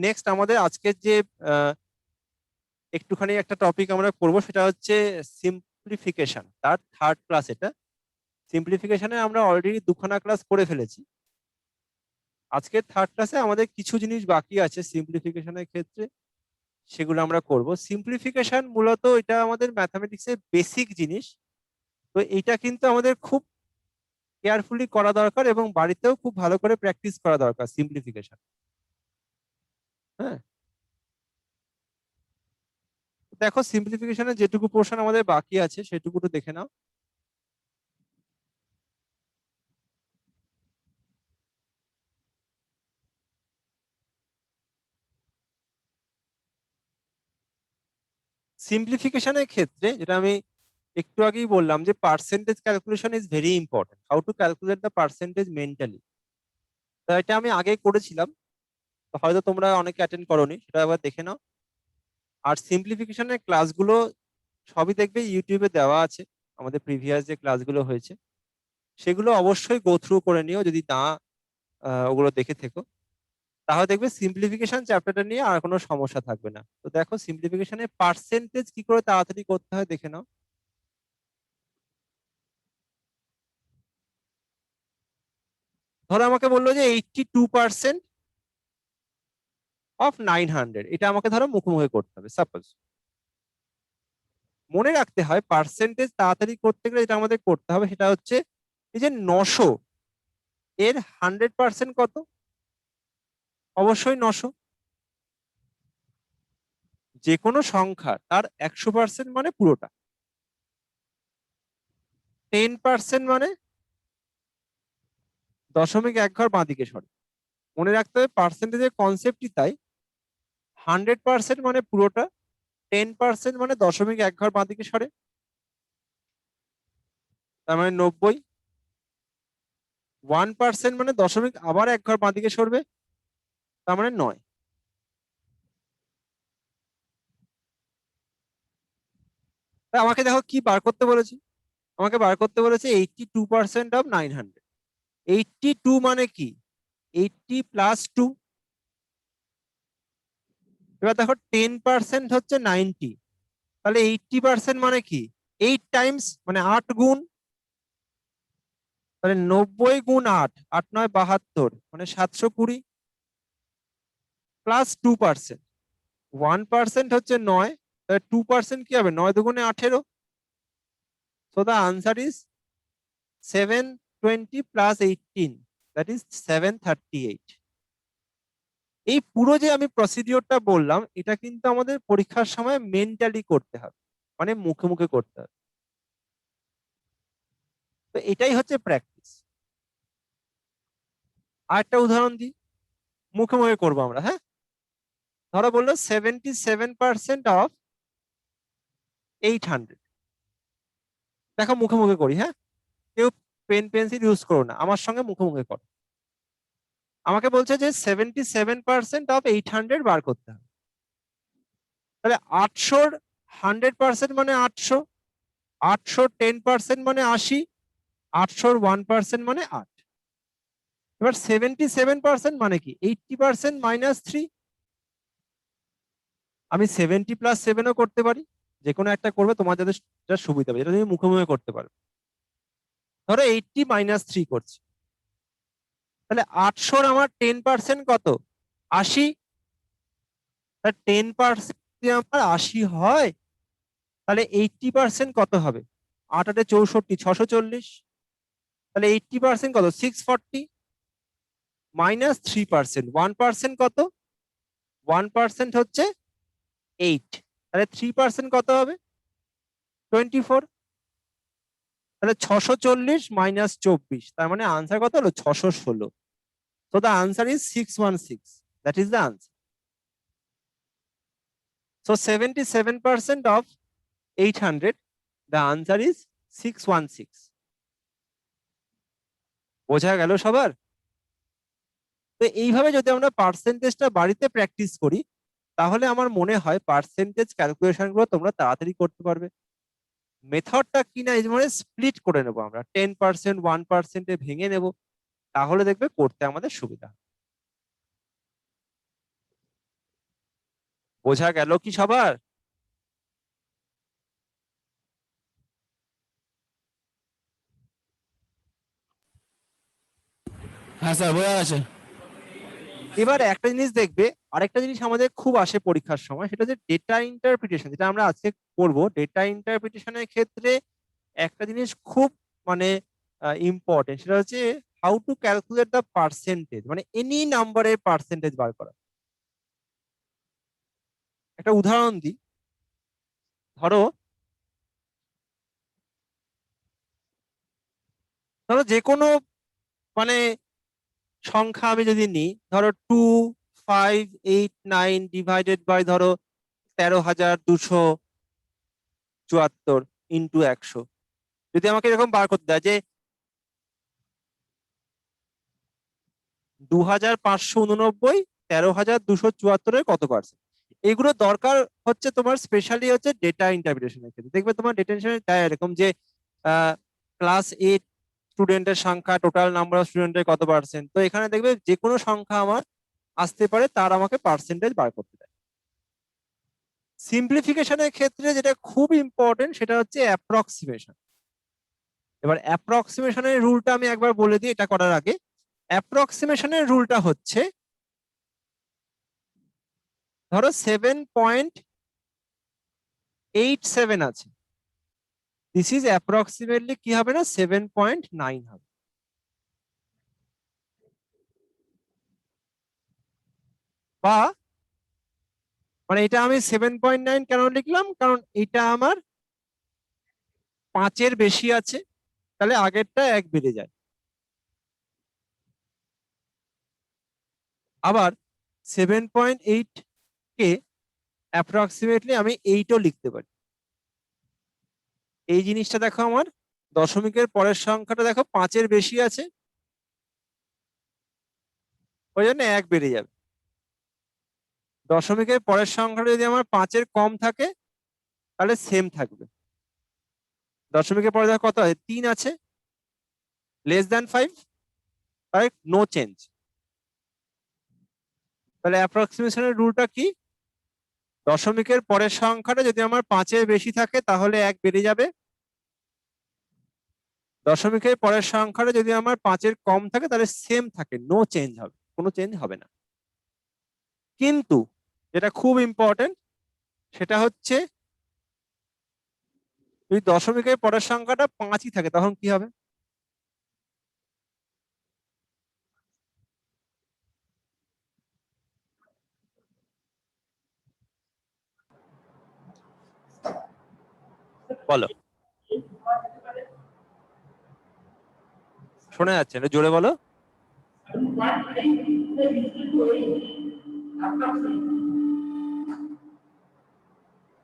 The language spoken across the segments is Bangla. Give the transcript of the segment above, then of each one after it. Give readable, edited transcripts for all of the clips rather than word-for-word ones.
নেক্সট আমাদের আজকের যে একটুখানি একটা টপিক আমরা করব সেটা হচ্ছে সিম্পলিফিকেশন, তার থার্ড ক্লাস। এটা সিম্পলিফিকেশনে আমরা অলরেডি দুখানা ক্লাস করে ফেলেছি। আজকের থার্ড ক্লাসে আমাদের কিছু জিনিস বাকি আছে সিম্পলিফিকেশনের ক্ষেত্রে, সেগুলো আমরা করব। সিম্পলিফিকেশন মূলত এটা আমাদের ম্যাথামেটিক্সের বেসিক জিনিস, তো এটা কিন্তু আমাদের খুব কেয়ারফুলি করা দরকার এবং বাড়িতেও খুব ভালো করে প্র্যাকটিস করা দরকার সিম্পলিফিকেশন। হ্যাঁ, দেখো সিম্পলিফিকেশনের যেটুকু পোর্শন আমাদের বাকি আছে সেটুকু তো দেখে নাও। সিম্পলিফিকেশনের ক্ষেত্রে যেটা আমি একটু আগেই বললাম যে percentage calculation is very important, how to calculate the percentage mentally. তো এটা আমি আগে করেছিলাম, তো হয়তো তোমরা অনেকে অ্যাটেন্ড করোনি, সেটা আবার দেখে নাও। আর সিম্পলিফিকেশনের ক্লাসগুলো সবই দেখবে ইউটিউবে দেওয়া আছে, আমাদের প্রিভিয়াস যে ক্লাসগুলো হয়েছে সেগুলো অবশ্যই গো থ্রু করে নিও। যদি না ওগুলো দেখে থেকো তাহলে দেখবে সিম্পলিফিকেশন চ্যাপ্টারটা নিয়ে আর কোনো সমস্যা থাকবে না। তো দেখো সিম্পলিফিকেশনে পার্সেন্টেজ কি করে তাড়াতাড়ি করতে হয় দেখে নাও। ধরো আমাকে বললো যে 82% অফ 900, এটা আমাকে ধরো মুখোমুখি করতে হবে। সাপোজ মনে রাখতে হয় পার্সেন্টেজ তাড়াতাড়ি করতে গেলে যেটা আমাদের করতে হবে সেটা হচ্ছে এই যে 900 এর 100% কত? অবশ্যই 900। যে কোনো সংখ্যা তার 100% মানে পুরোটা। 10% মানে দশমিক এক ঘর বাঁদিকে সরে। মনে রাখতে হবে পার্সেন্টেজের কনসেপ্টই তাই। 100% মানে পুরোটা, 10% মানে দশমিক এক ঘর বাঁদিকে সরে, তার মানে 90। 1% মানে দশমিক আবার এক ঘর বাঁদিকে সরবে, তার মানে 9। আমাকে দেখো কি বার করতে বলেছি, আমাকে বার করতে বলেছে 82% অফ 900। 82 মানে কি? 80 + 2। এবার দেখো 10% হচ্ছে 90, তাহলে 80% মানে কি? 8 টাইমস মানে 8 গুণ, তাহলে 90 গুণ 8, 8 × 9 = 72, মানে 720 প্লাস 2%। 1% হচ্ছে 9, তাহলে 2% কি হবে? 9 দুগুণে 18। So the answer is 720 plus 18, that is 738। এই পুরো যে আমি প্রসিডিওরটা বললাম এটা কিন্তু আমাদের পরীক্ষার সময় মেন্টালি করতে হবে, মানে মুখে মুখে করতে হবে। তো এটাই হচ্ছে প্র্যাকটিস। আর একটা উদাহরণ দিই, মুখে মুখে করবো আমরা। হ্যাঁ, ধরো বললো 77% অফ 800। দেখো মুখে মুখে করি। হ্যাঁ, কেউ পেন পেন্সিল ইউজ করো না, আমার সঙ্গে মুখে মুখে করো। আমাকে বলছে যে 77% অফ 800 বার করতে হবে। তাহলে 800-র 100% মানে 800, 800-র 10% মানে 80, 800-র 1% মানে 8। এবার 77% মানে কি? 80% -3। আমি 70 + 7ও করতে পারি, যে কোনো একটা করবে তোমার যাতে যা সুবিধা হবে, যেটা তুমি মুখে মুখে করতে পারো। ধরো 80 - 3 করছি, তাহলে 800-র আমার 10% কত? 80। 10% যদি আমার 80 হয় তাহলে 80% কত হবে? 8 × 8 = 64, 640। তাহলে 80% কত? 640 -3%। 1% কত? 1% হচ্ছে 8, তাহলে 3% কত হবে? 24। তাহলে 640 - 24, তার মানে আনসার কত হলো? 616। So the answer is 616, that is the answer. So 77% of 800, the answer is 616। বোঝা গেল সবার? তো এইভাবে যদি আমরা পার্সেন্টেজটা বাড়িতে প্র্যাকটিস করি তাহলে আমার মনে হয় পার্সেন্টেজ ক্যালকুলেশন গুলো তোমরা তাড়াতাড়ি করতে পারবে। মেথডটা কি না, এই মানে স্প্লিট করে নেবো আমরা, 10% 1%-এ ভেঙে নেব, তাহলে দেখবে করতে আমাদের সুবিধা। বোঝা গেল কি সবার? হ্যাঁ স্যার, বোঝা গেছে। এবার একটা জিনিস দেখবে, আরেকটা জিনিস আমাদের খুব আসে পরীক্ষার সময়, সেটা হচ্ছে ডেটা ইন্টারপ্রিটেশন, যেটা আমরা আজকে করবো। ডেটা ইন্টারপ্রিটেশনের ক্ষেত্রে একটা জিনিস খুব মানে ইম্পর্টেন্ট, সেটা হচ্ছে how to calculate the percentage, মানে এনি নাম্বারের পার্সেন্টেজ বার করা। একটা উদাহরণ দিই, ধরো ধরো যে কোনো মানে সংখ্যা আমি যদি নিই, ধরো 2589 ডিভাইডেড বাই ধরো 13,274 ইন্টু 100, যদি আমাকে এরকম বার করতে দেয় যে 2,589 13,274-এর কত পার্সেন্ট, এগুলো দরকার হচ্ছে তোমার স্পেশালি হচ্ছে ডেটা ইন্টারপ্রিটেশনের ক্ষেত্রে। দেখবে তোমার ডেটা ইন্টারপ্রিটেশন এরকম যে ক্লাস 8 স্টুডেন্টের সংখ্যা, টোটাল নাম্বার অফ স্টুডেন্টের কত পার্সেন্ট, তো এখানে দেখবে যে কোনো সংখ্যা আমার আসতে পারে, তার আমাকে পার্সেন্টেজ বার করতে দেয়। সিম্পলিফিকেশনের ক্ষেত্রে যেটা খুব ইম্পর্টেন্ট সেটা হচ্ছে অ্যাপ্রক্সিমেশন। এবার অ্যাপ্রক্সিমেশনের রুলটা আমি একবার বলে দিই এটা করার আগে। অ্যাপ্রক্সিমেশনের রুলটা হচ্ছে, ধরো 7.87 আছে, দিস ইজ অ্যাপ্রক্সিমেটলি কি হবে না, 7.9 হবে। বা মানে এটা আমি 7.9 কেন লিখলাম, কারণ এটা আমার 5-এর বেশি আছে, তাহলে আগেরটা 1 বেড়ে যায়। আবার 7.8 কে অ্যাপ্রক্সিমেটলি আমি 8ও লিখতে পারি। এই জিনিসটা দেখো, আমার দশমিকের পরের সংখ্যাটা দেখো 5-এর বেশি আছে, ওই জন্য 1 বেড়ে যাবে। দশমিকের পরের সংখ্যাটা যদি আমার 5-এর কম থাকে তাহলে সেম থাকবে। দশমিকের পরে দেখো কত আছে, 3 আছে, লেস দ্যান 5, তাহলে নো চেঞ্জ। তাহলে অ্যাপ্রক্সিমেশনের রুলটা কি, দশমিকের পরের সংখ্যাটা যদি আমার 5-এর বেশি থাকে তাহলে 1 বেড়ে যাবে, দশমিকের পরের সংখ্যাটা যদি আমার 5-এর কম থাকে তাহলে সেম থাকে, নো চেঞ্জ হবে, কোনো চেঞ্জ হবে না। কিন্তু যেটা খুব ইম্পর্টেন্ট সেটা হচ্ছে, যদি দশমিকের পরের সংখ্যাটা 5ই থাকে তখন কি হবে? বলো, শোনা যাচ্ছে না, জোরে বলো।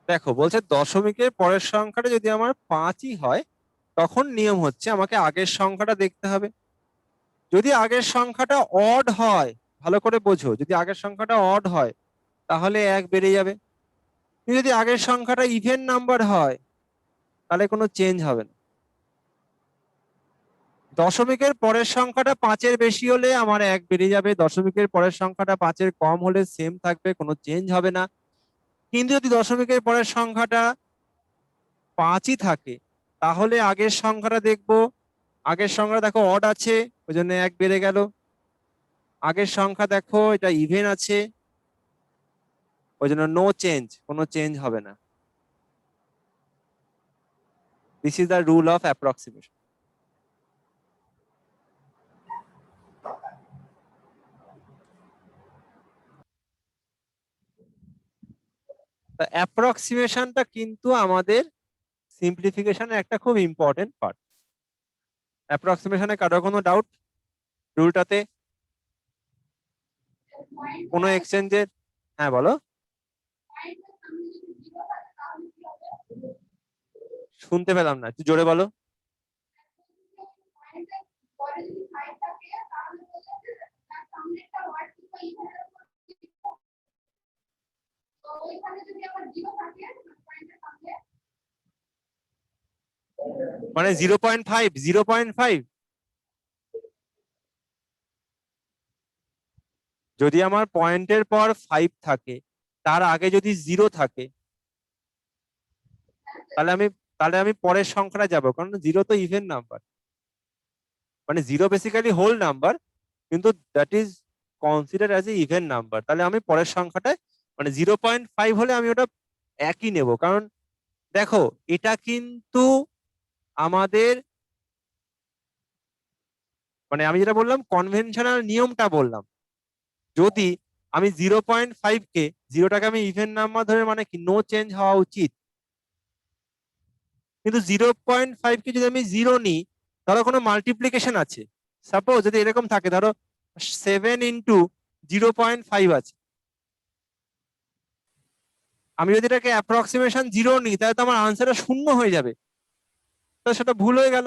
দেখো বলছে দশমিকের পরের সংখ্যাটা যদি আমার 5ই হয় তখন নিয়ম হচ্ছে আমাকে আগের সংখ্যাটা দেখতে হবে। যদি আগের সংখ্যাটা অড হয়, ভালো করে বোঝো, যদি আগের সংখ্যাটা অড হয় তাহলে 1 বেড়ে যাবে। কিন্তু যদি আগের সংখ্যাটা ইভেন নাম্বার হয় তাহলে কোনো চেঞ্জ হবে না। দশমিকের পরের সংখ্যাটা 5-এর বেশি হলে আমার 1 বেড়ে যাবে, দশমিকের পরের সংখ্যাটা 5-এর কম হলে সেম থাকবে, কোনো চেঞ্জ হবে না। কিন্তু যদি দশমিকের পরের সংখ্যাটা 5ই থাকে তাহলে আগের সংখ্যাটা দেখবো, আগের সংখ্যা দেখো অড আছে ওই জন্য 1 বেড়ে গেল, আগের সংখ্যা দেখো এটা ইভেন আছে ওই জন্য নো চেঞ্জ, কোনো চেঞ্জ হবে না। This is the rule of approximation. অ্যাপ্রক্সিমেশনটা কিন্তু আমাদের সিম্পলিফিকেশনের একটা খুব ইম্পর্টেন্ট পার্ট। অ্যাপ্রক্সিমেশনে কারো কোনো ডাউট রুলটাতে, কোনো এক্সচেঞ্জের? হ্যাঁ বলো, শুনতে পেলাম না, একটু জোরে বলো। মানে 0.5, 0.5 যদি আমার পয়েন্টের পর 5 থাকে তার আগে যদি 0 থাকে তাহলে আমি পরের সংখ্যাটা যাব, কারণ 0 তো ইভেন নাম্বার, মানে 0 বেসিক্যালি হোল নাম্বার, কিন্তু that is consider as a even number. তাহলে আমি পরের সংখ্যাটায় মানে 0.5 হলে আমি ওটা একই নেব, কারণ দেখো এটা কিন্তু আমাদের মানে আমি যেটা বললাম কনভেনশনাল নিয়মটা বললাম, যদি আমি 0.5 কে 0টাকে আমি ইভেন নাম্বার ধরে মানে কি নো চেঞ্জ হওয়া উচিত, কিন্তু 0.5 কে যদি আমি 0 নিই, ধরো কোনো মাল্টিপ্লিকেশন আছে, সাপোজ যদি এরকম থাকে, ধরো 7 ইন্টু 0.5 আছে, আমি যদি এটাকে অ্যাপ্রক্সিমেশন 0 নিই তাহলে তো আমার আনসারটা শূন্য হয়ে যাবে, তো সেটা ভুল হয়ে গেল।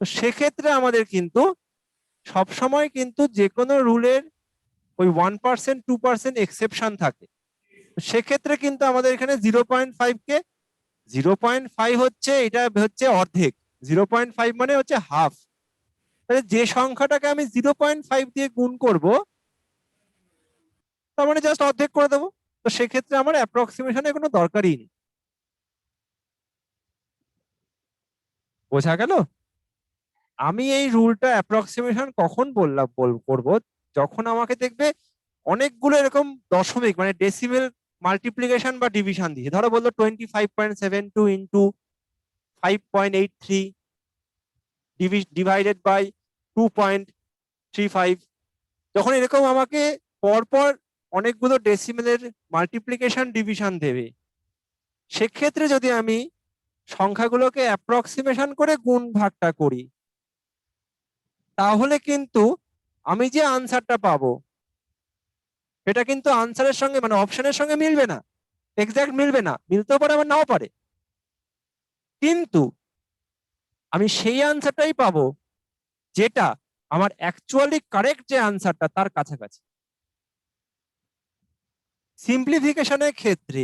তো সেক্ষেত্রে আমাদের কিন্তু সবসময় কিন্তু যে কোনো রুলের ওই 1% 2% এক্সেপশন থাকে। সেক্ষেত্রে কিন্তু আমাদের এখানে 0.5 কে 0.5 হচ্ছে এটা হচ্ছে অর্ধেক, 0.5 মানে হচ্ছে হাফ, তাহলে যে সংখ্যাটাকে আমি 0.5 দিয়ে গুণ করব তার মানে জাস্ট অর্ধেক করে দেবো। তো সেক্ষেত্রে আমার অ্যাপ্রক্সিমেশনের কোনো দরকারই নেই। বোঝা গেল? আমি এই রুলটা অ্যাপ্রক্সিমেশন কখন করব, যখন আমাকে দেখবে অনেকগুলো এরকম দশমিক মানে ডেসিমেল মাল্টিপ্লিকেশন বা ডিভিশন দিয়ে, ধরো বললো 25.72 ইন্টু 5.83 ডিভাইডেড বাই 2.35, যখন এরকম আমাকে পরপর অনেকগুলো ডেসিমেলের মাল্টিপ্লিকেশন ডিভিশন দেবে, সেক্ষেত্রে যদি আমি সংখ্যাগুলোকে অ্যাপ্রক্সিমেশন করে গুণ ভাগটা করি, তাহলে কিন্তু আমি যে আনসারটা পাবো সেটা কিন্তু আনসারের সঙ্গে মানে অপশনের সঙ্গে মিলবে না, এক্সাক্ট মিলবে না, মিলতেও পারে আবার নাও পারে, কিন্তু আমি সেই আনসারটাই পাবো যেটা আমার অ্যাকচুয়ালি কারেক্ট যে আনসারটা তার কাছাকাছি। সিম্পলিফিকেশনের ক্ষেত্রে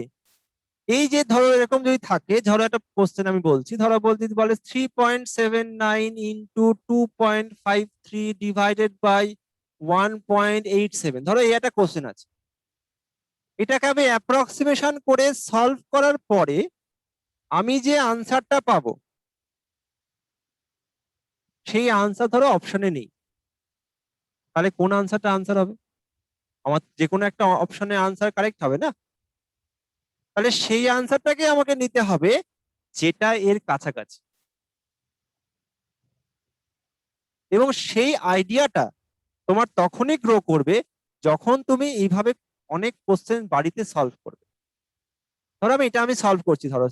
এই যে ধরো এরকম যদি থাকে, ধরো একটা কোশ্চেন আমি বলছি, ধরো বলে 3.79 ইন্টু 2.53 ডিভাইডেড বাই 1.87, ধরো এই একটা কোশ্চেন আছে, এটাকে আমি অ্যাপ্রক্সিমেশন করে সলভ করার পরে আমি যে আনসারটা পাবো সেই আনসার ধরো অপশনে নেই, তাহলে কোন আনসারটা আনসার হবে? আমার যে কোনো একটা অপশনে আনসার কারেক্ট হবে না, তাহলে সেই আনসারটাকে আমাকে নিতে হবে যেটা এর কাছাকাছি। এবং সেই আইডিয়াটা তোমার তখনই গ্রো করবে যখন তুমি এইভাবে অনেক কোশ্চেন বাড়িতে সলভ করবে। ধরো আমি সলভ করছি, ধরো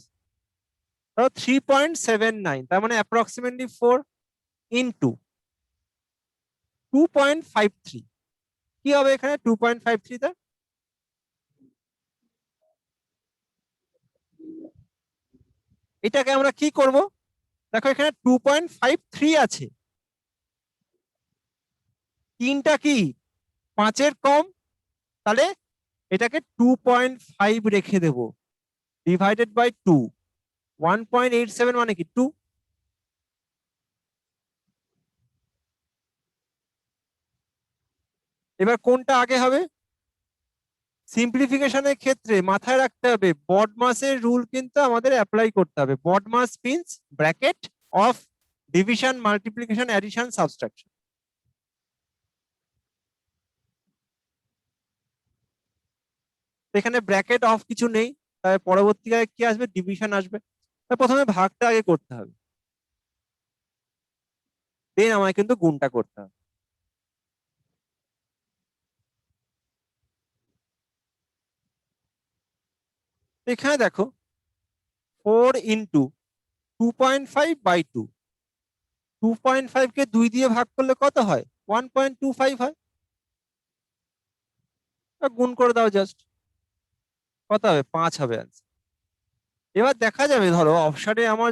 ধরো 3.79, তার মানে অ্যাপ্রক্সিমেটলি 4 ইন্টু 2.53, কি হবে এখানে 2.53 তে? এটাকে আমরা কি করব, দেখো এখানে 2.53 আছে, তিনটা কি 5-এর কম, তাহলে এটাকে 2.5 রেখে দেব, ডিভাইডেড বাই 2, 1.87 মানে কি 2। এবার কোনটা আগে হবে? সিম্পলিফিকেশনের ক্ষেত্রে মাথায় রাখতে হবে বডমাসের রুল কিন্তু আমাদের অ্যাপ্লাই করতে হবে। BODMAS means bracket of division multiplication addition subtraction. এখানে ব্র্যাকেট অফ কিছু নেই, তাই পরবর্তীকালে কি আসবে, ডিভিশন আসবে। তাই প্রথমে ভাগটা আগে করতে হবে, দেন আমায় কিন্তু গুণটা করতে হবে। এখানে দেখো 4 ইন্টু 2.5 বাই 2, 2.5 কে 2 দিয়ে ভাগ করলে কত হয়, 1.25 হয়। গুণ করে দাও জাস্ট, কত হবে, 5 হবে answer। এবার দেখা যাবে ধরো অপশনে আমার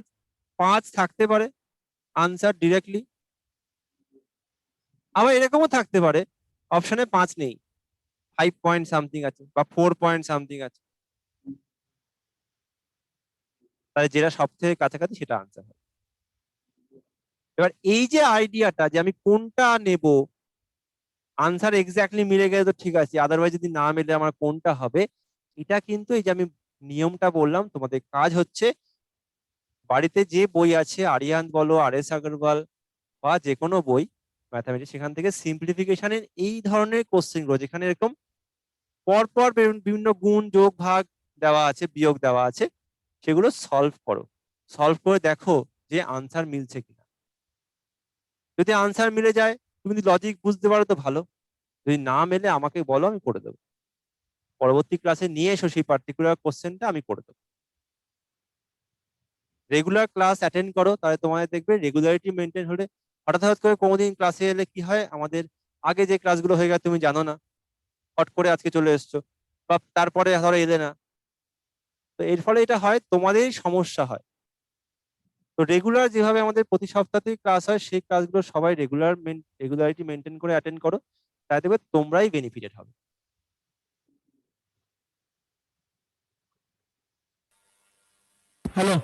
5 থাকতে পারে আনসার ডিরেক্টলি, আবার এরকমও থাকতে পারে অপশনে 5 নেই, 5 পয়েন্ট সামথিং আছে বা 4 পয়েন্ট সামথিং আছে, তাহলে যেটা সব থেকে কাছাকাছি সেটা আনসার হবে। এবার এই যে আইডিয়াটা যে আমি কোনটা নেব আনসার এক্স্যাক্টলি মিলে গেলে তো ঠিক আছে, আদারওয়াইজ যদি না মিলে আমার কোনটা হবে, এটা কিন্তু এই যে আমি নিয়মটা বললাম, তোমাদের কাজ হচ্ছে বাড়িতে যে বই আছে, আরিয়ান বলো, আর এস আগরওয়াল বা যে কোনো বই ম্যাথামেটিক্স, সেখান থেকে সিম্পলিফিকেশনের এই ধরনের কোশ্চেন গুলো যেখানে এরকম পরপর বিভিন্ন গুণ যোগ ভাগ দেওয়া আছে, বিয়োগ দেওয়া আছে, সেগুলো সলভ করো। সলভ করে দেখো যে আনসার মিলছে কিনা। যদি আনসার মিলে যায়, তুমি যদি লজিক বুঝতে পারো তো ভালো, যদি না মেলে আমাকে বলো, আমি করে দেবো। পরবর্তী ক্লাসে নিয়ে এসো সেই পার্টিকুলার কোশ্চেনটা, আমি করে দেবো। রেগুলার ক্লাস অ্যাটেন্ড করো, তাহলে তোমাদের দেখবে রেগুলারিটি মেনটেন হলে। হঠাৎ হঠাৎ করে কোনোদিন ক্লাসে এলে কি হয়, আমাদের আগে যে ক্লাসগুলো হয়ে গেছে তুমি জানো না, হট করে আজকে চলে এসছো, বা তারপরে ধরো এলে না, তো এর ফলে এটা হয় তোমাদেরই সমস্যা হয়। তো রেগুলার যেভাবে আমাদের প্রতি সপ্তাহতেই ক্লাস হয়, সেই ক্লাসগুলো সবাই রেগুলারিটি মেনটেন করে অ্যাটেন্ড করো, তাই দেখবে তোমরাই বেনিফিটেড হবে। হ্যালো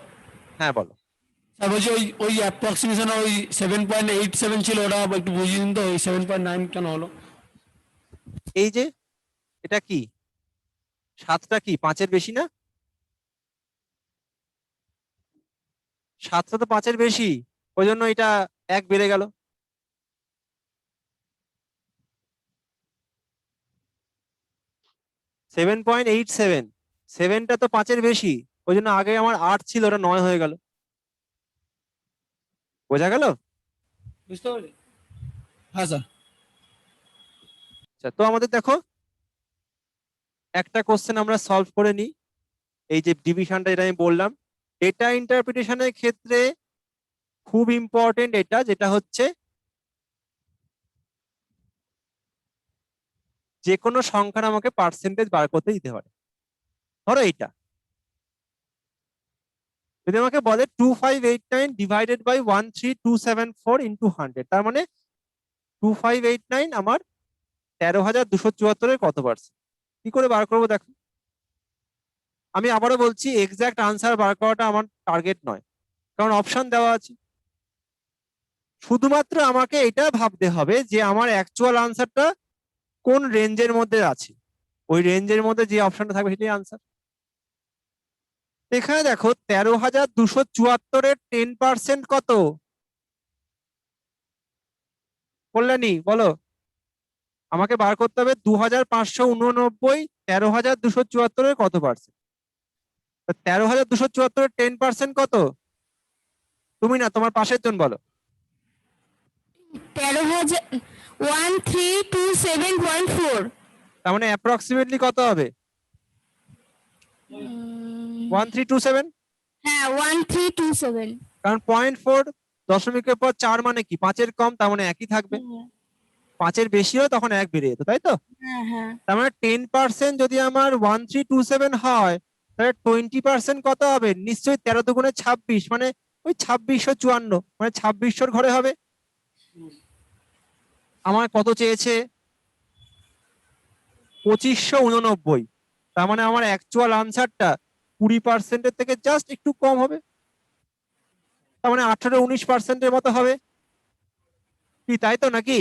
হ্যাঁ বলো। স্যার, বলছি ওই ওই অ্যাপ্রক্সিমেশন ওই 7.87 ছিল, ওটা একটু বুঝিয়ে দিন তো, ওই 7.9 কেন হলো? এই যে এটা কি, 7টা কি 5-এর বেশি না? 7টা তো 5-এর বেশি, ওই জন্য এটা 1 বেড়ে গেল। 7.87, 7টা তো 5-এর বেশি, ওই জন্য আগে আমার 8 ছিল, ওটা 9 হয়ে গেল। বোঝা গেল? বুঝতে পারলি? হ্যাঁ স্যার। আচ্ছা, তো আমাদের দেখো একটা কোশ্চেন আমরা সলভ করে নিই। এই যে ডিভিশনটা, এটা আমি বললাম, ডেটা ইন্টারপ্রিটেশনের ক্ষেত্রে খুব ইম্পর্টেন্ট এটা, যেটা হচ্ছে যে কোনো সংখ্যার আমাকে পার্সেন্টেজ বার করতে দিতে পারে। ধরো এইটা যদি আমাকে বলে 2589 ডিভাইডেড বাই 13274 ইন্টু 100, তার মানে 2589 আমার 13,274-এর কত পার্সেন্ট, কি করে বার করবো দেখো। আমি আবারও বলছি, এক্সাক্ট আনসার বার করাটা আমার টার্গেট নয়, কারণ অপশন দেওয়া আছে। শুধুমাত্র আমাকে এটা ভাবতে হবে যে আমার অ্যাকচুয়াল আনসারটা কোন রেঞ্জের মধ্যে আছে, ওই রেঞ্জের মধ্যে যে অপশনটা থাকবে সেটাই আনসার। এখানে দেখো 13,274-এর 10% কত, কল্যাণী বলো। আমাকে বার করতে হবে 2,589 13,274-এর কত পার্সেন্ট। 13,274-এর 10% কত? তুমি না, তোমার পাশের জন বলো। 13,1327.4। তার মানে অ্যাপ্রক্সিমেটলি কত হবে? 1327। হ্যাঁ, 1327। কারণ 0.4 দশমিকের পর 4 মানে কি 5-এর কম, তার মানে একই থাকবে। 5-এর বেশি হয় তখন 1 বেড়ে যেত, তাই তো? হ্যাঁ হ্যাঁ। তার মানে 10% যদি আমার 1327 হয়, তাহলে 20% কত হবে? নিশ্চয়ই 13 দুগুণে 26, মানে ওই 2654, মানে 2600-র ঘরে হবে। আমার কত চেয়েছে? 2589। তার মানে আমার অ্যাকচুয়াল আনসারটা 20%-এর থেকে জাস্ট একটু কম হবে, তার মানে 18-19%-এর মতো হবে, কি তাই তো নাকি?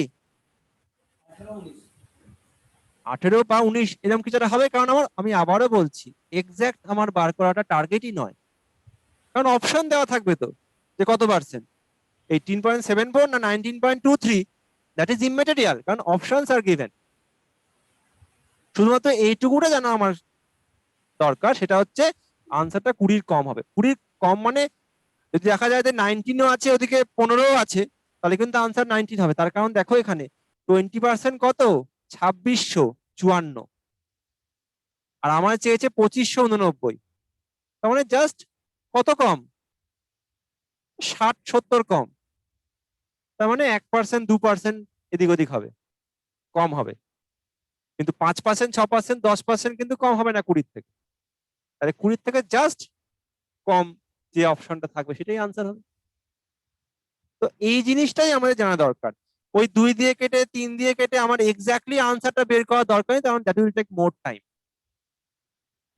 18 বা 19 এরকম কিছুটা হবে, কারণ আমি আবারও বলছি, এক্সাক্ট আমার বার করাটা টার্গেটই নয়, কারণ অপশন দেওয়া থাকবে তো যে কত পার্সেন্ট, 18.74 না 19.23, দ্যাট ইজ ইমমেটেরিয়াল, কারণ অপশনস আর গিভেন। শুধুমাত্র এইটুকুটা জানা আমার দরকার, সেটা হচ্ছে আনসারটা 20-র কম হবে। 20-র কম মানে যদি দেখা যায় যে 19ও আছে, ওদিকে 15ও আছে, তাহলে কিন্তু আনসার 19 হবে। তার কারণ দেখো এখানে 20% কত, 2654, আর আমার চেয়েছে 2589, তার মানে জাস্ট কত কম, 60-70 কম। তার মানে 1% 2% এদিক ওদিক হবে, কম হবে, কিন্তু 5%, 6%, 10% কিন্তু কম হবে না 20-র থেকে। তাহলে 20-র থেকে জাস্ট কম যে অপশনটা থাকবে সেটাই আনসার হবে। তো এই জিনিসটাই আমাদের জানা দরকার। ওই 2 দিয়ে কেটে 3 দিয়ে কেটে আমার এক্স্যাক্টলি আনসারটা বের করা দরকার নেই, কারণ that will take more time,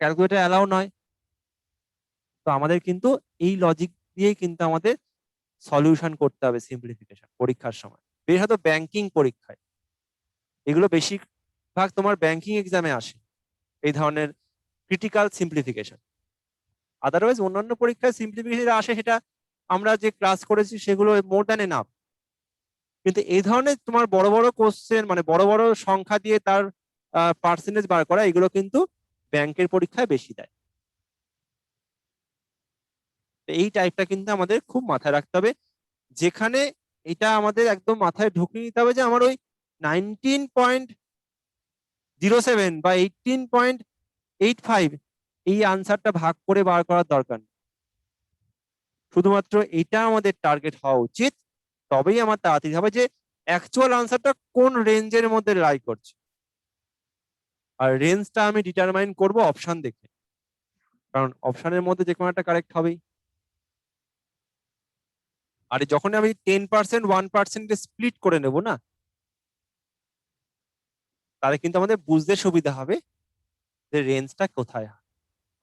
calculator allow নয়। তো আমাদের কিন্তু এই লজিক দিয়েই কিন্তু আমাদের সলিউশন করতে হবে, সিম্পলিফিকেশন পরীক্ষার সময়, বিশেষত ব্যাংকিং পরীক্ষায়। এগুলো বেশিরভাগ তোমার ব্যাংকিং এক্সামে আসে, এই ধরনের ক্রিটিক্যাল সিম্পলিফিকেশন। আদারওয়াইজ অন্যান্য পরীক্ষায় সিম্পলিফিকেশন আসে, সেটা আমরা যে ক্লাস করেছি সেগুলো মোর দ্যান এনাফ। কিন্তু এই ধরনের তোমার বড় বড় কোশ্চেন, মানে বড় বড় সংখ্যা দিয়ে তার পার্সেন্টেজ বার করা, এগুলো কিন্তু ব্যাংকের পরীক্ষায় বেশি দেয়। এই টাইপটা কিন্তু আমাদের খুব মাথায় রাখতে হবে, যেখানে এটা আমাদের একদম মাথায় ঢুকিয়ে নিতে হবে যে আমার ওই 19.07 বা 18.85 এই আনসারটা ভাগ করে বার করার দরকার নেই। শুধুমাত্র এটা আমাদের টার্গেট হওয়া উচিত, তবেই আমার তাড়াতাড়ি হবে যে অ্যাকচুয়াল আনসারটা কোন রেঞ্জের মধ্যে লাই করছে। আর রেঞ্জটা আমি ডিটারমাইন করব অপশন দেখে, কারণ অপশনের মধ্যে যে কোনো একটা কারেক্ট হবেই। আর যখন আমি 10% 1% স্প্লিট করে নেব না, তাহলে কিন্তু আমাদের বুঝতে সুবিধা হবে যে রেঞ্জটা কোথায়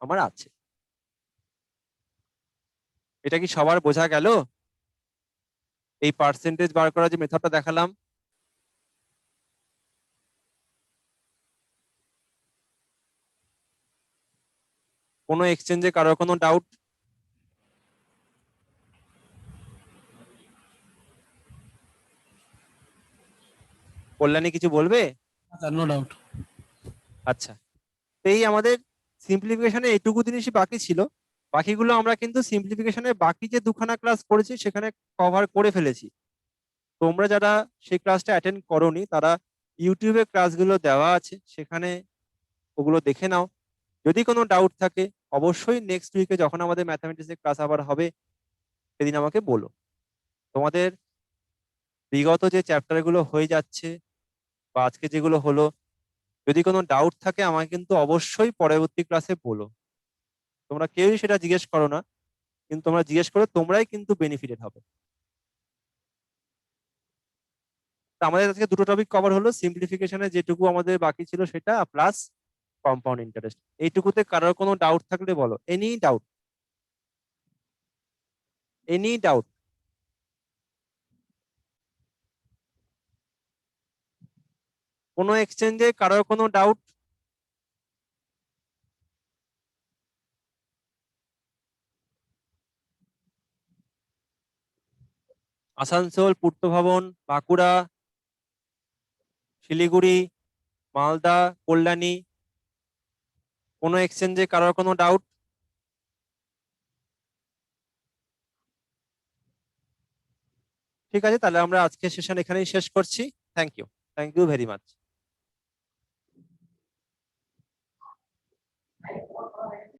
আমার আছে। এটা কি সবার বোঝা গেল? এই পার্সেন্টেজ বার করার যে মেথডটা দেখালাম, কোনো এক্সচেঞ্জে কারোর কোনো ডাউট? কল্যাণী কিছু বলবে? No doubt. আচ্ছা, তো এই আমাদের সিম্পলিফিকেশনে এইটুকু জিনিসই বাকি ছিল। বাকিগুলো আমরা কিন্তু সিম্পলিফিকেশনের বাকি যে দুখানা ক্লাস করেছি সেখানে কভার করে ফেলেছি। তোমরা যারা সেই ক্লাসটা অ্যাটেন্ড করোনি, তারা ইউটিউবে ক্লাসগুলো দেওয়া আছে, সেখানে ওগুলো দেখে নাও। যদি কোনো ডাউট থাকে অবশ্যই নেক্সট উইকে যখন আমাদের ম্যাথামেটিক্সের ক্লাস আবার হবে সেদিন আমাকে বলো। তোমাদের বিগত যে চ্যাপ্টারগুলো হয়ে যাচ্ছে বা আজকে যেগুলো হলো, যদি কোনো ডাউট থাকে আমাকে কিন্তু অবশ্যই পরবর্তী ক্লাসে বলো। তোমরা কেউই সেটা জিজ্ঞেস করো না, কিন্তু তোমরা জিজ্ঞেস করে তোমরাই কিন্তু বেনিফিটেড হবে। তা আমাদের আজকে দুটো টপিক কভার হলো, সিম্পলিফিকেশনে যেটুকু আমাদের বাকি ছিল সেটা, প্লাস কম্পাউন্ড ইন্টারেস্ট। এইটুকুতে কারোর কোনো ডাউট থাকলে বলো। Any doubt? Any doubt? কোনো এক্সচেঞ্জে কারোর কোনো ডাউট? আসানসোল, পূর্ত ভবন, বাঁকুড়া, শিলিগুড়ি, মালদা, কল্যাণী, কোনো এক্সচেঞ্জে কারোর কোনো ডাউট? ঠিক আছে, তাহলে আমরা আজকের সেশন এখানেই শেষ করছি। Thank you very much.